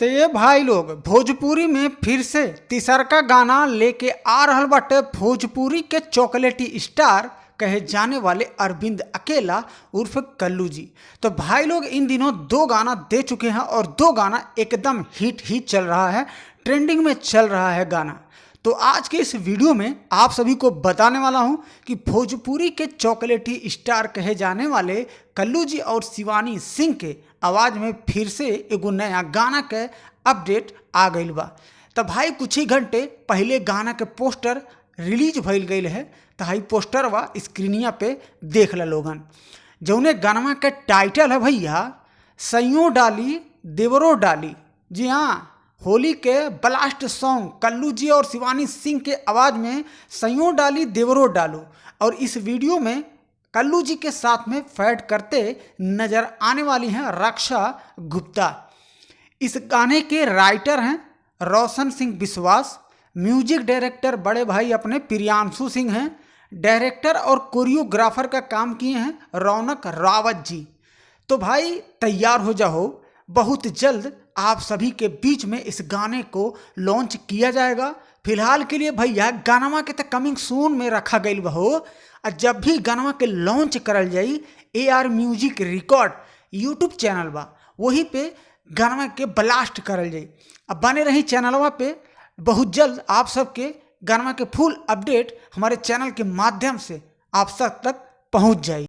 तो ये भाई लोग भोजपुरी में फिर से तीसरका गाना लेके आ रहल बाटे भोजपुरी के चॉकलेटी स्टार कहे जाने वाले अरविंद अकेला उर्फ कल्लू जी। तो भाई लोग इन दिनों दो गाना दे चुके हैं और दो गाना एकदम हिट ही चल रहा है, ट्रेंडिंग में चल रहा है गाना। तो आज के इस वीडियो में आप सभी को बताने वाला हूं कि भोजपुरी के चॉकलेटी स्टार कहे जाने वाले कल्लू जी और शिवानी सिंह के आवाज़ में फिर से एगो नया गाना के अपडेट आ गई बा। तो भाई कुछ ही घंटे पहले गाना के पोस्टर रिलीज भइल गई है। तो हाई पोस्टर वा स्क्रीनिया पे देख ल लोगन। जौने गाना के टाइटल है भैया सैयों डाली देवरो डाली। जी हाँ, होली के ब्लास्ट सॉन्ग कल्लू जी और शिवानी सिंह के आवाज़ में सैयों डाली देवरो डालो। और इस वीडियो में कल्लू जी के साथ में फैड करते नजर आने वाली हैं रक्षा गुप्ता। इस गाने के राइटर हैं रोशन सिंह विश्वास, म्यूजिक डायरेक्टर बड़े भाई अपने प्रियांशु सिंह हैं, डायरेक्टर और कोरियोग्राफर का काम किए हैं रौनक रावत जी। तो भाई तैयार हो जाओ, बहुत जल्द आप सभी के बीच में इस गाने को लॉन्च किया जाएगा। फिलहाल के लिए भैया गाना के तो कमिंग सून में रखा गई हो। और जब भी गाना के लॉन्च करल जाई AR music record YouTube channel बा, वहीं पे गाना के ब्लास्ट करल जाई। अब बने रही चैनलवा पे, बहुत जल्द आप सबके गाना के फुल अपडेट हमारे चैनल के माध्यम से आप सब तक पहुंच जाए।